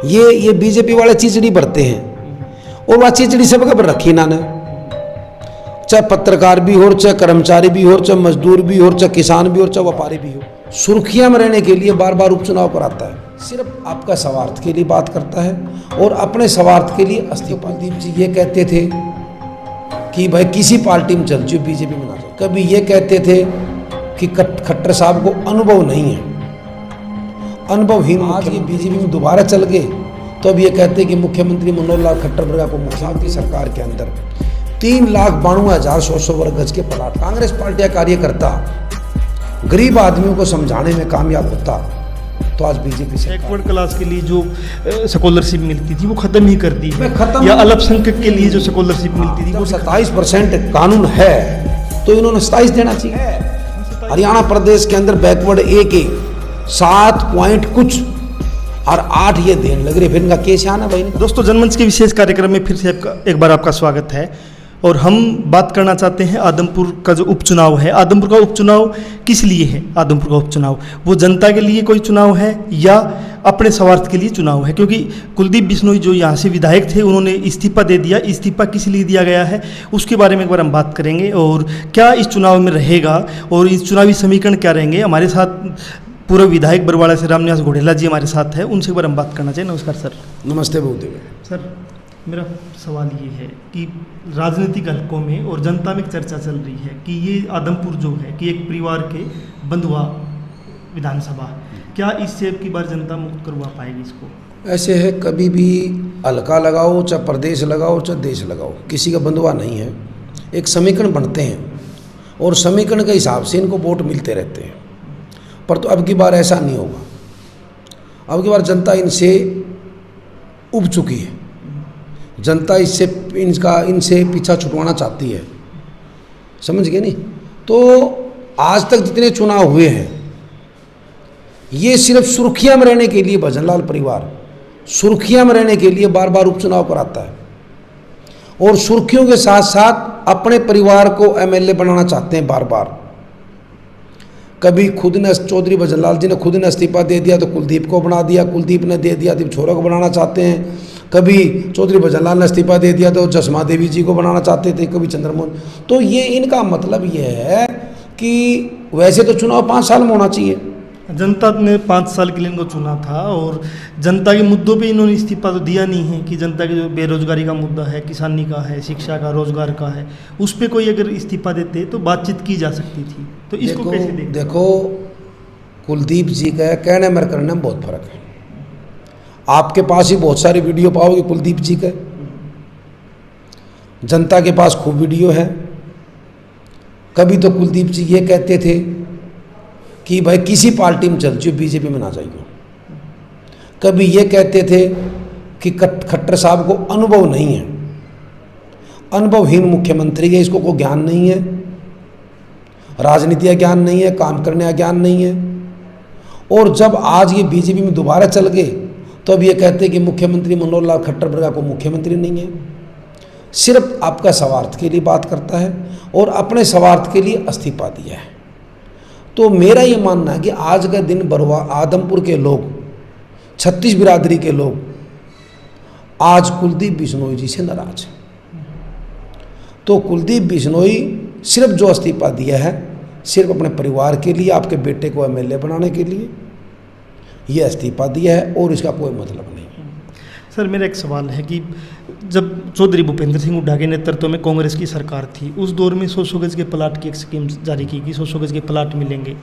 ये बीजेपी वाले चिचड़ी भरते हैं, और वह चिचड़ी सब कब रखी ना, चाहे पत्रकार भी हो, चाहे कर्मचारी भी हो, चाहे मजदूर भी हो, चाहे किसान भी हो, चाहे व्यापारी भी हो, सुर्खियां में रहने के लिए बार बार उपचुनाव कराता है। सिर्फ आपका स्वार्थ के लिए बात करता है और अपने स्वार्थ के लिए इस्तीफा। कुलदीप जी ये कहते थे कि भाई किसी पार्टी में चल जाओ, बीजेपी में ना जाओ। कभी ये कहते थे कि खट्टर साहब को अनुभव नहीं है, अनुभवहीन। आज ये बीजेपी में दोबारा चल गए तो अब ये कहते हैं कि मुख्यमंत्री मनोहर लाल खट्टर को मुख्यमंत्री सरकार के अंदर 3,92,100 वर्ग गज के प्लाट। कांग्रेस पार्टी का कार्यकर्ता गरीब आदमियों को समझाने में कामयाब होता तो आज बीजेपी से बैकवर्ड क्लास के लिए जो स्कॉलरशिप मिलती थी वो खत्म ही कर दी है, खत्म, या अल्पसंख्यक के लिए जो स्कॉलरशिप मिलती थी वो 27% कानून है तो इन्होंने 27 देना चाहिए। हरियाणा प्रदेश के अंदर बैकवर्ड एक 7 पॉइंट कुछ और 8 ये देने लग रहे, फिर इनका केस आना भाई। दोस्तों, जनमंच के विशेष कार्यक्रम में फिर से एक बार आपका स्वागत है और हम बात करना चाहते हैं आदमपुर का जो उपचुनाव है। आदमपुर का उपचुनाव किस लिए है? आदमपुर का उपचुनाव वो जनता के लिए कोई चुनाव है या अपने स्वार्थ के लिए चुनाव है? क्योंकि कुलदीप बिश्नोई जो यहाँ से विधायक थे उन्होंने इस्तीफा दे दिया। इस्तीफा किस लिए दिया गया है उसके बारे में एक बार हम बात करेंगे और क्या इस चुनाव में रहेगा और इस चुनावी समीकरण क्या रहेंगे। हमारे साथ पूर्व विधायक बरवाड़ा से रामनिवास घोडेला जी हमारे साथ है, उनसे एक बार हम बात करना चाहिए। नमस्कार सर। नमस्ते बहुदेव सर, मेरा सवाल ये है कि राजनीतिक हलकों में और जनता में चर्चा चल रही है कि ये आदमपुर जो है कि एक परिवार के बंधुआ विधानसभा, क्या इससे अब की बार जनता मुक्त करवा पाएगी इसको? ऐसे है, कभी भी हल्का लगाओ, चाहे प्रदेश लगाओ, चाहे देश लगाओ, किसी का बंधुआ नहीं है। एक समीकरण बनते हैं और समीकरण के हिसाब से इनको वोट मिलते रहते हैं, पर तो अब की बार ऐसा नहीं होगा। अब की बार जनता इनसे उब चुकी है, जनता इनसे पीछा छुटवाना चाहती है, समझ गए नहीं? तो आज तक जितने चुनाव हुए हैं ये सिर्फ सुर्खियां में रहने के लिए, भजनलाल परिवार सुर्खियां में रहने के लिए बार बार उपचुनाव कराता है और सुर्खियों के साथ साथ अपने परिवार को एमएलए बनाना चाहते हैं बार बार। कभी खुद ने, चौधरी भजनलाल जी ने खुद ने इस्तीफा दे दिया तो कुलदीप को बना दिया, कुलदीप ने दे दिया तो छोरों को बनाना चाहते हैं। कभी चौधरी भजनलाल ने इस्तीफा दे दिया तो जसमा देवी जी को बनाना चाहते थे, कभी चंद्रमोहन। तो ये इनका मतलब ये है कि वैसे तो चुनाव 5 साल में होना चाहिए। जनता ने 5 साल के लिए इनको चुना था और जनता के मुद्दों पे इन्होंने इस्तीफा तो दिया नहीं है कि जनता के जो बेरोजगारी का मुद्दा है, किसानी का है, शिक्षा का, रोजगार का है, उस पर कोई अगर इस्तीफा देते तो बातचीत की जा सकती थी। तो इसको कैसे देखो, कुलदीप जी का कहने में करने में बहुत फर्क है। आपके पास ही बहुत सारी वीडियो पाओगे कुलदीप जी का, जनता के पास खूब वीडियो है। कभी तो कुलदीप जी ये कहते थे कि भाई किसी पार्टी में चल जाओ, बीजेपी में ना जाइए। कभी ये कहते थे कि खट्टर साहब को अनुभव नहीं है, अनुभवहीन मुख्यमंत्री है, इसको कोई ज्ञान नहीं है, राजनीति का ज्ञान नहीं है, काम करने का ज्ञान नहीं है। और जब आज ये बीजेपी में दोबारा चल गए तो अब ये कहते हैं कि मुख्यमंत्री मनोहर लाल खट्टर को मुख्यमंत्री नहीं है। सिर्फ आपका स्वार्थ के लिए बात करता है और अपने स्वार्थ के लिए इस्तीफा दिया है। तो मेरा ये मानना है कि आज का दिन बरवा आदमपुर के लोग, 36 बिरादरी के लोग आज कुलदीप बिश्नोई जी से नाराज हैं। तो कुलदीप बिश्नोई सिर्फ जो इस्तीफा दिया है सिर्फ अपने परिवार के लिए, आपके बेटे को एमएलए बनाने के लिए यह इस्तीफा दिया है और इसका कोई मतलब नहीं। सर, मेरा एक सवाल है कि जब चौधरी भूपेंद्र सिंह हुड्डा के नेतृत्व में कांग्रेस की सरकार थी, उस दौर में 100 गज के प्लाट की एक स्कीम जारी की कि 100 गज के प्लाट मिलेंगे।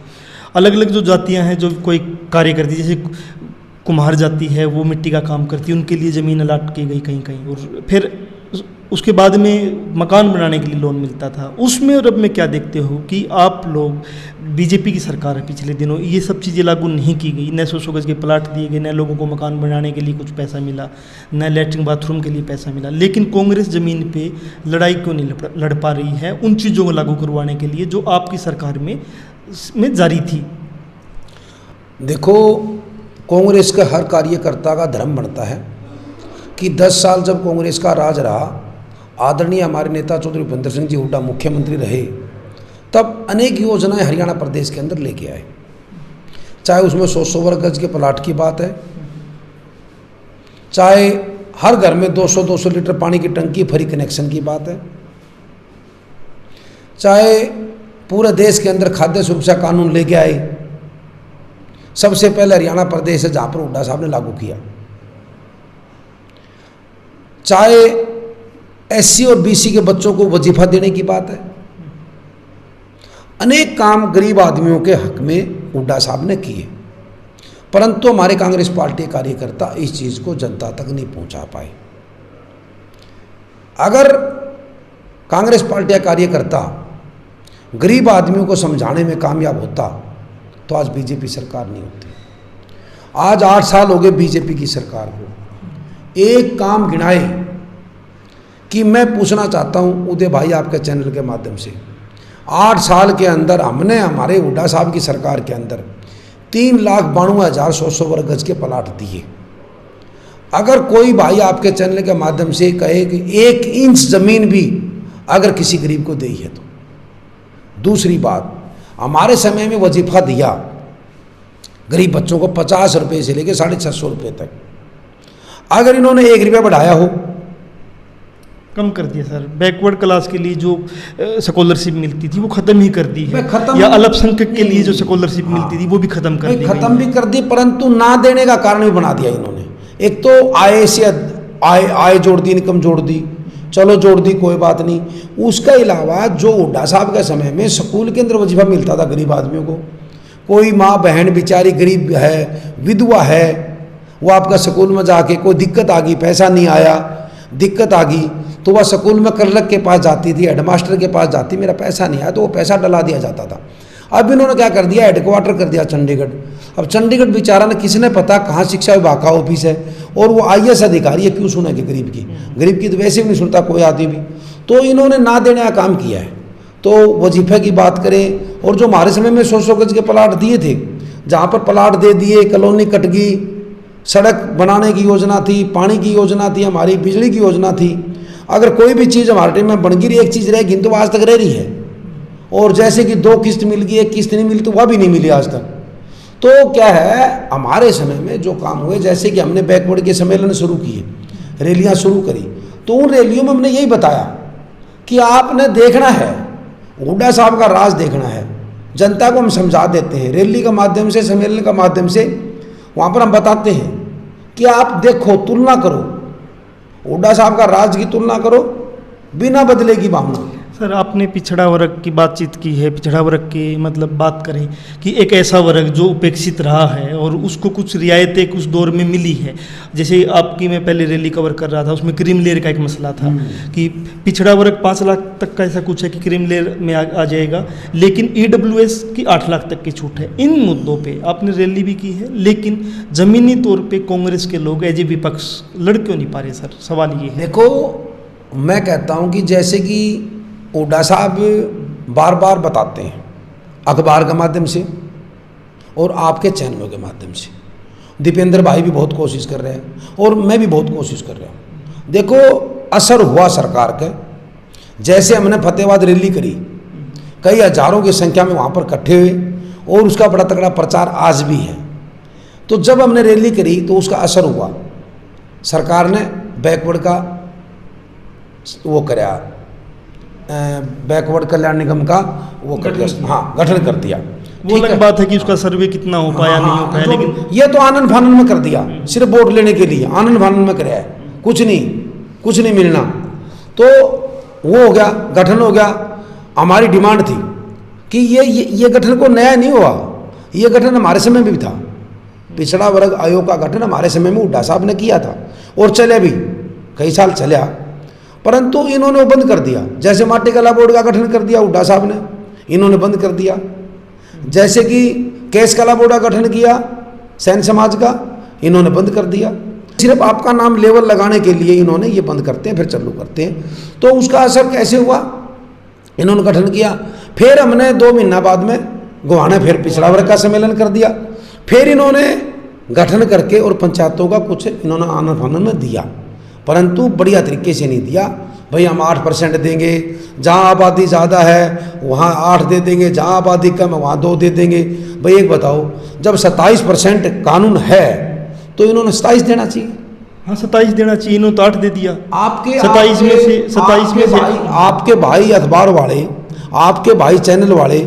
अलग अलग जो जातियां हैं, जो कोई कार्य करती, जैसे कुम्हार जाति है वो मिट्टी का काम करती है, उनके लिए ज़मीन अलाट की गई कहीं कहीं, और फिर उसके बाद में मकान बनाने के लिए लोन मिलता था। उसमें और अब में क्या देखते हो कि आप लोग, बीजेपी की सरकार है पिछले दिनों, ये सब चीज़ें लागू नहीं की गई, न 100 गज के प्लाट दिए गए, न लोगों को मकान बनाने के लिए कुछ पैसा मिला, न लैट्रिन बाथरूम के लिए पैसा मिला। लेकिन कांग्रेस ज़मीन पे लड़ाई क्यों नहीं लड़ पा रही है उन चीज़ों को लागू करवाने के लिए जो आपकी सरकार में जारी थी? देखो, कांग्रेस का हर कार्यकर्ता का धर्म बनता है कि 10 साल जब कांग्रेस का राज रहा, आदरणीय हमारे नेता चौधरी भूपेंद्र सिंह जी हुड्डा मुख्यमंत्री रहे, तब अनेक योजनाएं हरियाणा प्रदेश के अंदर लेके आए। चाहे उसमें 100 वर्ग गज के प्लाट की बात है, चाहे हर घर में 200-200 लीटर पानी की टंकी फ्री कनेक्शन की बात है, चाहे पूरे देश के अंदर खाद्य सुरक्षा कानून लेके आए, सबसे पहले हरियाणा प्रदेश है जहाँ पर हुड्डा साहब ने लागू किया, चाहे एससी और बीसी के बच्चों को वजीफा देने की बात है, अनेक काम गरीब आदमियों के हक में हुड्डा साहब ने किए, परंतु हमारे कांग्रेस पार्टी के कार्यकर्ता इस चीज़ को जनता तक नहीं पहुंचा पाए। अगर कांग्रेस पार्टी का कार्यकर्ता गरीब आदमियों को समझाने में कामयाब होता तो आज बीजेपी सरकार नहीं होती। आज 8 साल हो गए बीजेपी की सरकार को, एक काम गिनाए कि मैं पूछना चाहता हूं उदय भाई आपके चैनल के माध्यम से, 8 साल के अंदर हमने हमारे हुड्डा साहब की सरकार के अंदर 3,92,100 वर्ग गज के प्लाट दिए। अगर कोई भाई आपके चैनल के माध्यम से कहे कि 1 इंच ज़मीन भी अगर किसी गरीब को दी है तो। दूसरी बात, हमारे समय में वजीफा दिया गरीब बच्चों को 50 रुपये से लेकर 650 रुपये तक, अगर इन्होंने 1 रुपया बढ़ाया हो, कम कर दिया सर। बैकवर्ड क्लास के लिए जो स्कॉलरशिप मिलती थी वो खत्म ही कर दी है, या अल्पसंख्यक के लिए जो स्कॉलरशिप मिलती थी वो भी खत्म कर दी, खत्म भी कर दी, परंतु ना देने का कारण भी बना दिया इन्होंने। एक तो आय से आय जोड़ दी, इनकम जोड़ दी, चलो जोड़ दी कोई बात नहीं, उसके अलावा जो हुड्डा साहब के समय में स्कूल के अंदर वजीफा मिलता था गरीब आदमियों को, कोई माँ बहन बेचारी गरीब है, विधवा है, वो आपका स्कूल में जाके कोई दिक्कत आ गई, पैसा नहीं आया, दिक्कत आ गई, तो वह स्कूल में क्लर्क के पास जाती थी, हेडमास्टर के पास जाती, मेरा पैसा नहीं आया, तो वो पैसा डला दिया जाता था। अब इन्होंने क्या कर दिया, हेडक्वार्टर कर दिया चंडीगढ़। अब चंडीगढ़ बेचारा ने किसने पता कहाँ शिक्षा विभाग का ऑफिस है, और वो IAS अधिकारी है, क्यों सुनेंगे गरीब की तो वैसे भी नहीं सुनता कोई आदमी भी। तो इन्होंने ना देने का काम किया है। तो वजीफे की बात करें, और जो हमारे समय में 100 गज के प्लाट दिए थे, जहाँ पर प्लाट दे दिए, कॉलोनी कट गई, सड़क बनाने की योजना थी, पानी की योजना थी, हमारी बिजली की योजना थी, अगर कोई भी चीज़ हमारे टाइम में बन गई, एक चीज़ रहेगी तो आज तक रह रही है। और जैसे कि 2 किस्त मिल गई, 1 किस्त नहीं मिली, तो वह भी नहीं मिली आज तक। तो क्या है, हमारे समय में जो काम हुए, जैसे कि हमने बैकवर्ड के सम्मेलन शुरू किए, रैलियां शुरू करी, तो उन रैलियों में हमने यही बताया कि आपने देखना है, हुड्डा साहब का राज देखना है, जनता को हम समझा देते हैं रैली के माध्यम से, सम्मेलन के माध्यम से, वहाँ पर हम बताते हैं कि आप देखो, तुलना करो, हुड्डा साहब का राज की तुलना करो, बिना बदले की भावना। सर, आपने पिछड़ा वर्ग की बातचीत की है, पिछड़ा वर्ग की मतलब बात करें कि एक ऐसा वर्ग जो उपेक्षित रहा है और उसको कुछ रियायतें कुछ दौर में मिली है, जैसे आपकी मैं पहले रैली कवर कर रहा था, उसमें क्रीम लेयर का एक मसला था कि पिछड़ा वर्ग 5 लाख तक का ऐसा कुछ है कि क्रीम लेयर में आ जाएगा, लेकिन EWS की 8 लाख तक की छूट है। इन मुद्दों पर आपने रैली भी की है, लेकिन ज़मीनी तौर पर कांग्रेस के लोग एज ए विपक्ष लड़ क्यों नहीं पा रहे सर? सवाल ये है। देखो, मैं कहता हूँ कि जैसे कि हुड्डा साहब बार बार बताते हैं अखबार के माध्यम से और आपके चैनलों के माध्यम से, दीपेंद्र भाई भी बहुत कोशिश कर रहे हैं और मैं भी बहुत कोशिश कर रहा हूँ। देखो, असर हुआ सरकार का, जैसे हमने फतेहाबाद रैली करी, कई हजारों की संख्या में वहाँ पर इकट्ठे हुए और उसका बड़ा तगड़ा प्रचार आज भी है। तो जब हमने रैली करी तो उसका असर हुआ, सरकार ने बैकवर्ड का वो कराया, बैकवर्ड कल्याण निगम का वो कर दिया, हाँ, गठन कर दिया। वो अलग बात है कि उसका सर्वे कितना हो पाया, नहीं हो पाया, लेकिन ये तो आनंद फानंद में कर दिया, सिर्फ वोट लेने के लिए आनंद फानंद में कराया, कुछ नहीं मिलना। तो वो हो गया, गठन हो गया। हमारी डिमांड थी कि ये गठन को नया नहीं हुआ, ये गठन हमारे समय में भी था, पिछड़ा वर्ग आयोग का गठन हमारे समय में हुड्डा साहब ने किया था और चले भी, कई साल चला, परंतु इन्होंने वो बंद कर दिया। जैसे माटी कला बोर्ड का गठन कर दिया हुड्डा साहब ने, इन्होंने बंद कर दिया। जैसे कि केस कला बोर्ड का गठन किया सैन समाज का, इन्होंने बंद कर दिया। सिर्फ आपका नाम लेवल लगाने के लिए इन्होंने ये बंद करते हैं, फिर चालू करते हैं। तो उसका असर कैसे हुआ, इन्होंने गठन किया, फिर हमने 2 महीना बाद में गोहाना फिर पिछड़ा वर्ग का सम्मेलन कर दिया, फिर इन्होंने गठन करके और पंचायतों का कुछ इन्होंने आनंद फानंद में दिया, परंतु बढ़िया तरीके से नहीं दिया। भाई हम 8% देंगे, जहाँ आबादी ज़्यादा है वहाँ 8 दे देंगे, जहाँ आबादी कम है वहाँ 2 दे देंगे। भाई एक बताओ, जब 27% कानून है तो इन्होंने 27 देना चाहिए, हाँ 27 देना चाहिए, इन्होंने तो 8 दे दिया। आपके 27 में से 27 में से आपके भाई अखबार वाले, आपके भाई चैनल वाले,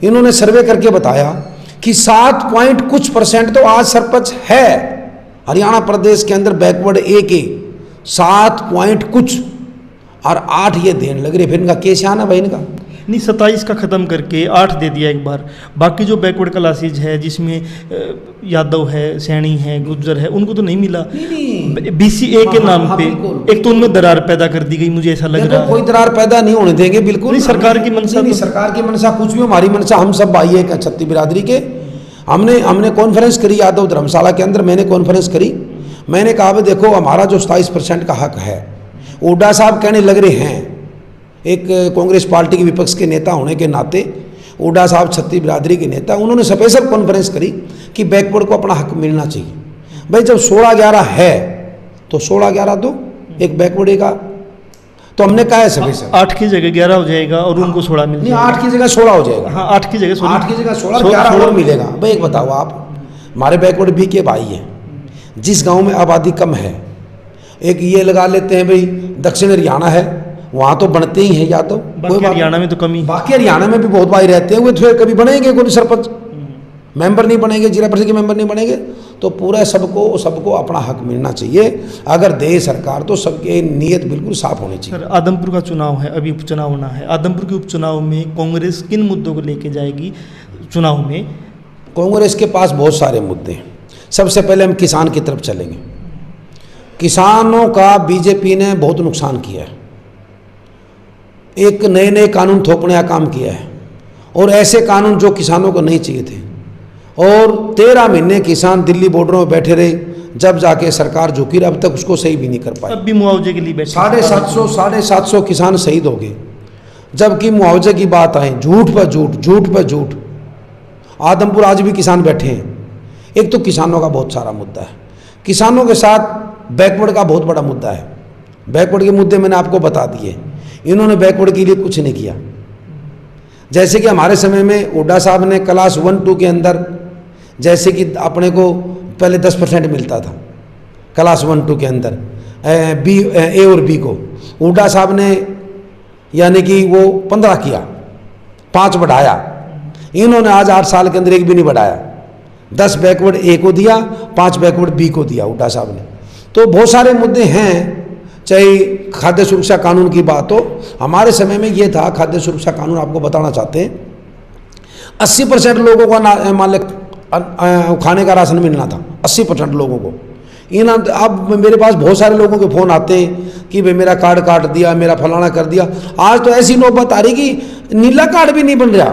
इन्होंने सर्वे करके बताया कि 7 पॉइंट कुछ % तो आज सरपंच है हरियाणा प्रदेश के अंदर बैकवर्ड ए के 7 पॉइंट कुछ, और 8 ये देने लग रहे। फिर इनका केस आना भाई इनका नहीं, 27 का ख़त्म करके 8 दे दिया एक बार। बाकी जो बैकवर्ड क्लासेज है जिसमें यादव है, सैनी है, गुज्जर है, उनको तो नहीं मिला। BCA के नाम पे एक तो उनमें दरार पैदा कर दी गई, मुझे ऐसा लग रहा है। कोई दरार पैदा नहीं होने देंगे, बिल्कुल नहीं। सरकार की मनसा, नहीं सरकार की मनसा कुछ भी, हमारी मनसा, हम सब भाई है क्षत्रिय बिरादरी के। हमने कॉन्फ्रेंस करी यादव धर्मशाला के अंदर, मैंने कॉन्फ्रेंस करी। मैंने कहा भाई देखो हमारा जो 27% का हक है, हुड्डा साहब कहने लग रहे हैं, एक कांग्रेस पार्टी के विपक्ष के नेता होने के नाते हुड्डा साहब क्षत्रिय बिरादरी के नेता, उन्होंने स्पेशल कॉन्फ्रेंस करी कि बैकवर्ड को अपना हक मिलना चाहिए। भाई जब 16-11 है तो 16-11 दो, एक बैकवर्ड का। तो हमने कहा है सभी से 8 की जगह 11 हो जाएगा और उनको 16 मिल जाएगा। 8 की जगह 16 हो जाएगा। हाँ 8 की जगह 16, 8 की जगह 16, 11 और मिलेगा। भाई एक बताओ आप, हमारे बैकवर्ड बी के भाई हैं, जिस गांव में आबादी कम है, एक ये लगा लेते हैं भाई दक्षिण हरियाणा है, वहाँ तो बनते ही हैं यादव। बाकी हरियाणा में तो कमी, बाकी हरियाणा में भी बहुत भाई रहते हैं, वे फिर कभी बनेंगे कोई सरपंच मेंबर नहीं बनेंगे, जिला परिषद के मेंबर नहीं बनेंगे। तो पूरा सबको अपना हक मिलना चाहिए। अगर दे सरकार तो सबके नीयत बिल्कुल साफ होनी चाहिए। सर आदमपुर का चुनाव है, अभी उपचुनाव होना है। आदमपुर के उपचुनाव में कांग्रेस किन मुद्दों को लेके जाएगी चुनाव में? कांग्रेस के पास बहुत सारे मुद्दे हैं। सबसे पहले हम किसान की तरफ चलेंगे। किसानों का बीजेपी ने बहुत नुकसान किया है, एक नए कानून थोपने का काम किया है, और ऐसे कानून जो किसानों को नहीं चाहिए थे। और 13 महीने किसान दिल्ली बॉर्डरों में बैठे रहे, जब जाके सरकार झुकी, अब तक उसको सही भी नहीं कर पाई। अब भी मुआवजे के लिए बैठे 750 किसान शहीद हो गए। जबकि मुआवजे की बात आए, झूठ पर झूठ। आदमपुर आज भी किसान बैठे हैं। एक तो किसानों का बहुत सारा मुद्दा है, किसानों के साथ बैकवर्ड का बहुत बड़ा मुद्दा है। बैकवर्ड के मुद्दे मैंने आपको बता दिए। इन्होंने बैकवर्ड के लिए कुछ नहीं किया। जैसे कि हमारे समय में हुड्डा साहब ने क्लास 1-2 के अंदर, जैसे कि अपने को पहले 10% मिलता था क्लास 1-2 के अंदर, ए और बी को, हुड्डा साहब ने यानी कि वो 15 किया, 5 बढ़ाया। इन्होंने आज 8 साल के अंदर एक भी नहीं बढ़ाया। 10 बैकवर्ड ए को दिया, 5 बैकवर्ड बी को दिया हुड्डा साहब ने। तो बहुत सारे मुद्दे हैं। चाहे खाद्य सुरक्षा कानून की बात हो, हमारे समय में ये था खाद्य सुरक्षा कानून, आपको बताना चाहते हैं 80% लोगों का मालिक खाने का राशन मिलना था, 80% लोगों को। अब मेरे पास बहुत सारे लोगों के फ़ोन आते हैं कि भाई मेरा कार्ड काट दिया, मेरा फलाना कर दिया। आज तो ऐसी नौबत आ रही कि नीला कार्ड भी नहीं बन रहा,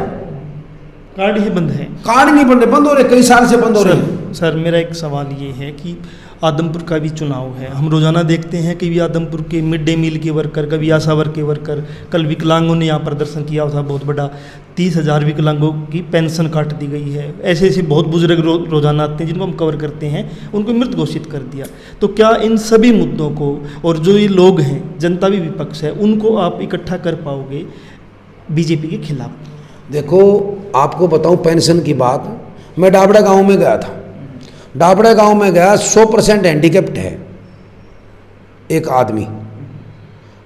कार्ड ही बंद है, कार्ड नहीं बन रहे, बंद हो रहे, कई साल से बंद हो रहे। सर मेरा एक सवाल ये है कि आदमपुर का भी चुनाव है, हम रोज़ाना देखते हैं कि भी आदमपुर के मिड डे मील के वर्कर, कभी आशा वर्ग के वर्कर, कल विकलांगों ने यहाँ प्रदर्शन किया था बहुत बड़ा, 30,000 विकलांगों की पेंशन काट दी गई है। ऐसे बहुत बुजुर्ग रोज़ाना आते हैं जिनको हम कवर करते हैं, उनको मृत घोषित कर दिया। तो क्या इन सभी मुद्दों को, और जो ये लोग हैं, जनता भी विपक्ष है, उनको आप इकट्ठा कर पाओगे बीजेपी के खिलाफ? देखो आपको बताऊं पेंशन की बात, मैं डाबड़ा गांव में गया था। डाबड़ा गांव में गया, 100% हैंडीकैप्ड है एक आदमी,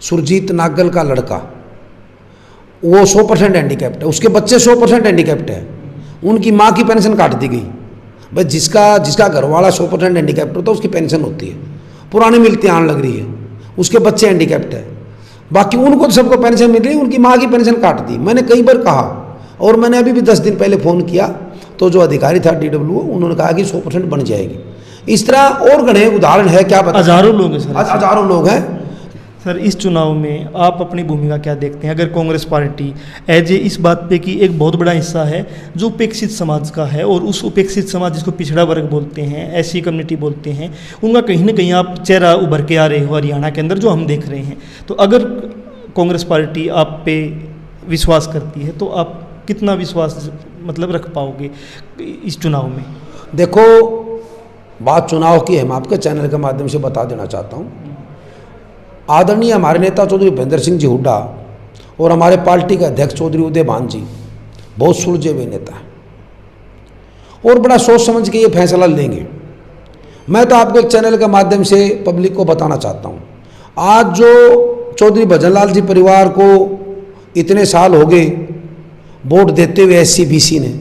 सुरजीत नागल का लड़का, वो 100% हैंडीकैप्ड है, उसके बच्चे 100% हैंडीकैप्ड है। उनकी माँ की पेंशन काट दी गई। भाई जिसका घरवाला 100% हैंडीकैप्ड होता है उसकी पेंशन होती है, पुरानी मिलती आने लग रही है, उसके बच्चे हैंडीकैप्ड है, बाकी उनको तो सबको पेंशन मिल रही है, उनकी माँ की पेंशन काट दी। मैंने कई बार कहा, और मैंने अभी भी 10 दिन पहले फ़ोन किया तो जो अधिकारी था DWO, उन्होंने कहा कि 100% बन जाएगी। इस तरह और घने उदाहरण है, क्या पता, हजारों लोग हैं सर, हजारों लोग हैं। सर इस चुनाव में आप अपनी भूमिका क्या देखते हैं? अगर कांग्रेस पार्टी एज ए इस बात पे कि एक बहुत बड़ा हिस्सा है जो उपेक्षित समाज का है, और उस उपेक्षित समाज जिसको पिछड़ा वर्ग बोलते हैं, ऐसी कम्युनिटी बोलते हैं, उनका कहीं ना कहीं आप चेहरा उभर के आ रहे हो हरियाणा के अंदर, जो हम देख रहे हैं। तो अगर कांग्रेस पार्टी आप पे विश्वास करती है तो आप कितना विश्वास मतलब रख पाओगे इस चुनाव में? देखो बात चुनाव की है, मैं आपके चैनल के माध्यम से बता देना चाहता हूँ। आदरणीय हमारे नेता चौधरी भूपेंद्र सिंह जी हुड्डा और हमारे पार्टी के अध्यक्ष चौधरी उदय भान जी बहुत सुलझे हुए नेता हैं और बड़ा सोच समझ के ये फैसला लेंगे। मैं तो आपको एक चैनल के माध्यम से पब्लिक को बताना चाहता हूँ, आज जो चौधरी भजनलाल जी परिवार को इतने साल हो गए वोट देते हुए SC BC ने,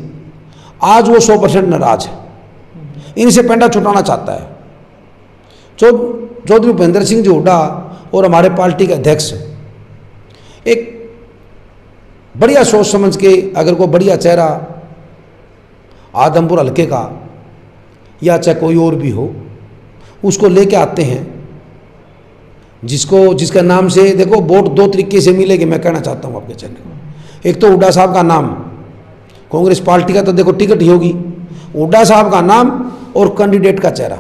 आज वो 100% नाराज है, इनसे पेंडा छुटाना चाहता है। चौधरी भूपेंद्र सिंह जी हुड्डा और हमारे पार्टी के अध्यक्ष एक बढ़िया सोच समझ के, अगर कोई बढ़िया चेहरा आदमपुर हल्के का या चाहे कोई और भी हो, उसको लेके आते हैं, जिसका नाम से देखो वोट दो तरीके से मिलेगी। मैं कहना चाहता हूँ आपके चैनल को, एक तो हुड्डा साहब का नाम, कांग्रेस पार्टी का तो देखो टिकट ही होगी, हुड्डा साहब का नाम और कैंडिडेट का चेहरा,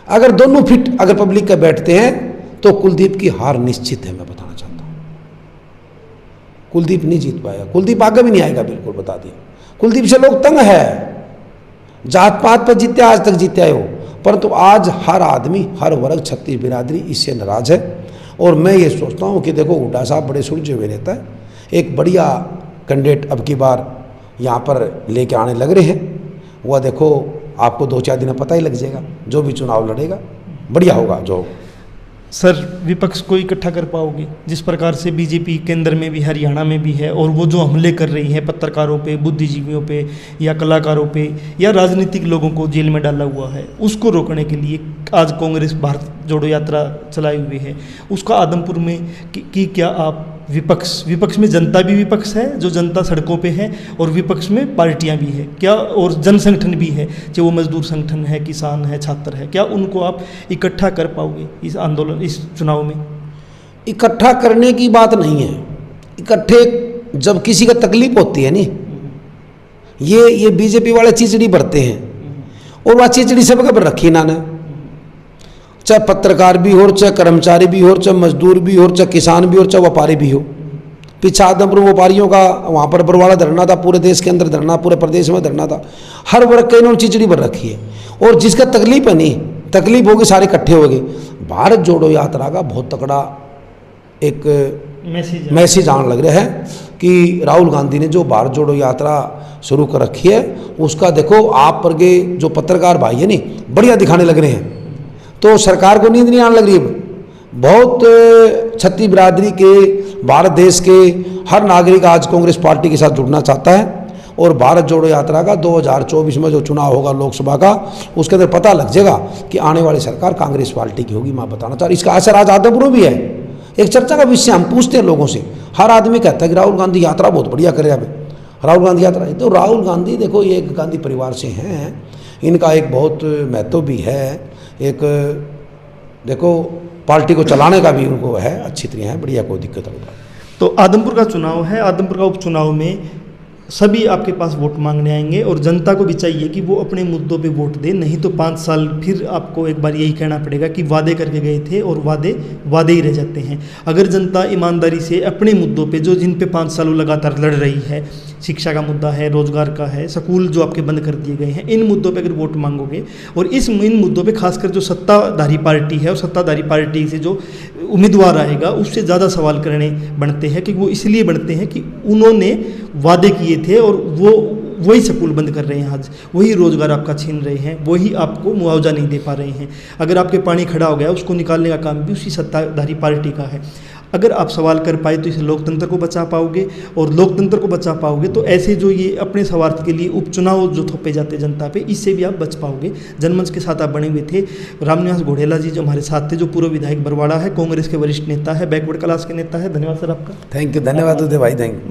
अगर दोनों फिट अगर पब्लिक के बैठते हैं तो कुलदीप की हार निश्चित है। मैं बताना चाहता हूँ, कुलदीप नहीं जीत पाएगा, कुलदीप आगे भी नहीं आएगा, बिल्कुल बता दिया। कुलदीप से लोग तंग है, जात पात पर जीते आज तक जीते आए हो, परंतु आज हर आदमी हर वर्ग छत्तीस बिरादरी इससे नाराज है। और मैं ये सोचता हूँ कि देखो हुड्डा साहब बड़े सुलझे हुए रहता है, एक बढ़िया कैंडिडेट अब की बार यहाँ पर लेके आने लग रहे हैं, वह देखो आपको 2-4 दिन में पता ही लग जाएगा, जो भी चुनाव लड़ेगा बढ़िया होगा। जो सर विपक्ष को इकट्ठा कर पाओगे जिस प्रकार से बीजेपी केंद्र में भी हरियाणा में भी है, और वो जो हमले कर रही है पत्रकारों पे, बुद्धिजीवियों पे या कलाकारों पे या राजनीतिक लोगों को जेल में डाला हुआ है, उसको रोकने के लिए आज कांग्रेस भारत जोड़ो यात्रा चलाई हुई है, उसका आदमपुर में की क्या आप विपक्ष में जनता भी विपक्ष है, जो जनता सड़कों पे है, और विपक्ष में पार्टियां भी है क्या, और जन संगठन भी है, चाहे वो मजदूर संगठन है, किसान है, छात्र है, क्या उनको आप इकट्ठा कर पाओगे इस आंदोलन, इस चुनाव में? इकट्ठा करने की बात नहीं है, इकट्ठे जब किसी का तकलीफ होती है नी, ये बीजेपी वाले चिचड़ी भरते हैं, और वह चिचड़ी सबके पर रखी इन्होंने, चाहे पत्रकार भी हो, चाहे कर्मचारी भी हो, चाहे मजदूर भी हो, चाहे किसान भी हो, चाहे व्यापारी भी हो। पीछे आदमपुर व्यापारियों का वहाँ पर बरवाड़ा धरना था, पूरे देश के अंदर धरना, पूरे प्रदेश में धरना था, हर वर्ग के इन्होंने चिचड़ी भर रखी है। और जिसका तकलीफ है नहीं, तकलीफ होगी सारे इकट्ठे हो गए। भारत जोड़ो यात्रा का बहुत तकड़ा एक मैसेज आने लग रहा है कि राहुल गांधी ने जो भारत जोड़ो यात्रा शुरू कर रखी है, उसका देखो आप पर के जो पत्रकार भाई है नहीं बढ़िया दिखाने लग रहे हैं, तो सरकार को नींद नहीं आने लग रही है। बहुत छत्तीस बिरादरी के, भारत देश के हर नागरिक आज कांग्रेस पार्टी के साथ जुड़ना चाहता है, और भारत जोड़ो यात्रा का 2024 में जो चुनाव होगा लोकसभा का, उसके अंदर पता लग जाएगा कि आने वाली सरकार कांग्रेस पार्टी की होगी। मैं बताना चाह रहा हूँ, इसका असर आज आदमपुर में भी है, एक चर्चा का विषय। हम पूछते हैं लोगों से, हर आदमी कहता है कि राहुल गांधी यात्रा बहुत बढ़िया करे, अब राहुल गांधी यात्रा। तो राहुल गांधी देखो ये एक गांधी परिवार से हैं, इनका एक बहुत महत्व भी है, एक देखो पार्टी को चलाने का भी उनको है, अच्छी तरह है, बढ़िया, कोई दिक्कत नहीं। तो आदमपुर का चुनाव है, आदमपुर का उपचुनाव में सभी आपके पास वोट मांगने आएंगे, और जनता को भी चाहिए कि वो अपने मुद्दों पे वोट दे, नहीं तो 5 साल फिर आपको एक बार यही कहना पड़ेगा कि वादे करके गए थे और वादे ही रह जाते हैं। अगर जनता ईमानदारी से अपने मुद्दों पे, जो जिन पे 5 साल लगातार लड़ रही है, शिक्षा का मुद्दा है, रोजगार का है, स्कूल जो आपके बंद कर दिए गए हैं, इन मुद्दों पे अगर वोट मांगोगे, और इन मुद्दों पे खासकर जो सत्ताधारी पार्टी है और सत्ताधारी पार्टी से जो उम्मीदवार आएगा उससे ज़्यादा सवाल करने बनते हैं, कि वो इसलिए बनते हैं कि उन्होंने वादे किए थे और वो वही स्कूल बंद कर रहे हैं, आज वही रोजगार आपका छीन रहे हैं, वही आपको मुआवजा नहीं दे पा रहे हैं। अगर आपके पानी खड़ा हो गया, उसको निकालने का काम भी उसी सत्ताधारी पार्टी का है। अगर आप सवाल कर पाए तो इसे लोकतंत्र को बचा पाओगे, और लोकतंत्र को बचा पाओगे तो ऐसे जो ये अपने स्वार्थ के लिए उपचुनाव जो थोपे जाते जनता पे, इससे भी आप बच पाओगे। जनमंच के साथ आप बने हुए थे। रामनिवास घोड़ेला जी जो हमारे साथ थे, जो पूर्व विधायक बरवाड़ा है, कांग्रेस के वरिष्ठ नेता है, बैकवर्ड क्लास के नेता है। धन्यवाद सर आपका। थैंक यू, धन्यवाद उदय भाई, थैंक यू।